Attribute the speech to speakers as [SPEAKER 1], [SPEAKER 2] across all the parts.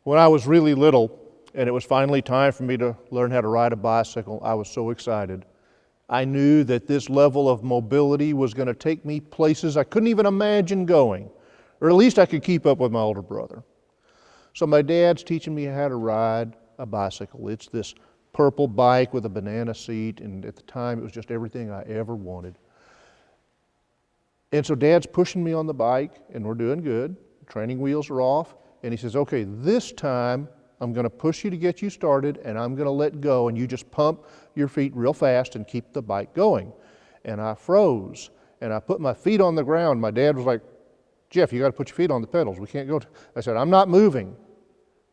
[SPEAKER 1] When I was really little and it was finally time for me to learn how to ride a bicycle, I was so excited. I knew that this level of mobility was going to take me places I couldn't even imagine going, or at least I could keep up with my older brother. So my dad's teaching me how to ride a bicycle. It's this purple bike with a banana seat, and at the time it was just everything I ever wanted. And so Dad's pushing me on the bike, and we're doing good. Training wheels are off, and he says, okay, this time I'm going to push you to get you started, and I'm going to let go, and you just pump your feet real fast and keep the bike going. And I froze, and I put my feet on the ground. My dad was like, Jeff, you got to put your feet on the pedals. We can't go. I said, I'm not moving.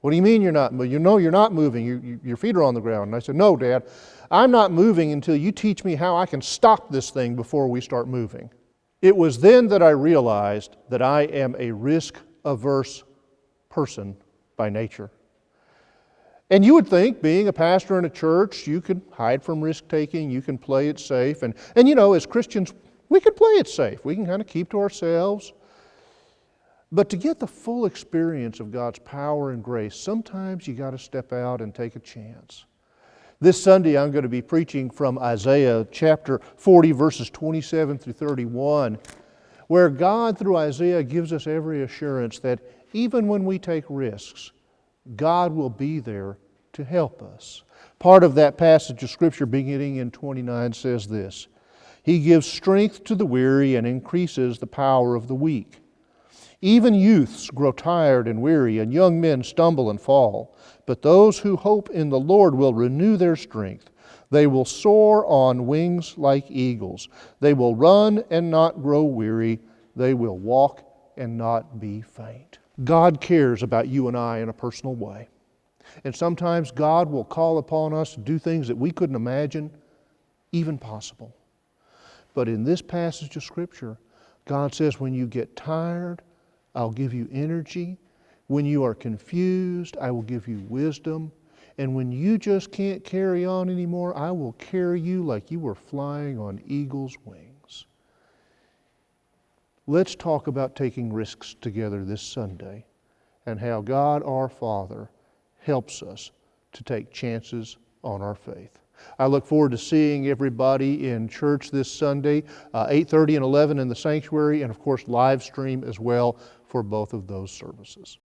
[SPEAKER 1] What do you mean you're not moving? You know you're not moving. Your feet are on the ground. And I said, no, Dad, I'm not moving until you teach me how I can stop this thing before we start moving. It was then that I realized that I am a risk-averse person by nature. And you would think, being a pastor in a church, you could hide from risk-taking, you can play it safe. And you know, as Christians, we can play it safe. We can kind of keep to ourselves. But to get the full experience of God's power and grace, sometimes you got to step out and take a chance. This Sunday I'm going to be preaching from Isaiah chapter 40, verses 27 through 31, where God through Isaiah gives us every assurance that even when we take risks, God will be there to help us. Part of that passage of Scripture beginning in 29 says this, He gives strength to the weary and increases the power of the weak. Even youths grow tired and weary, and young men stumble and fall. But those who hope in the Lord will renew their strength. They will soar on wings like eagles. They will run and not grow weary. They will walk and not be faint. God cares about you and I in a personal way. And sometimes God will call upon us to do things that we couldn't imagine even possible. But in this passage of Scripture, God says when you get tired, I'll give you energy. When you are confused, I will give you wisdom. And when you just can't carry on anymore, I will carry you like you were flying on eagle's wings. Let's talk about taking risks together this Sunday and how God our Father helps us to take chances on our faith. I look forward to seeing everybody in church this Sunday, 8:30 and 11 in the sanctuary, and of course live stream as well for both of those services.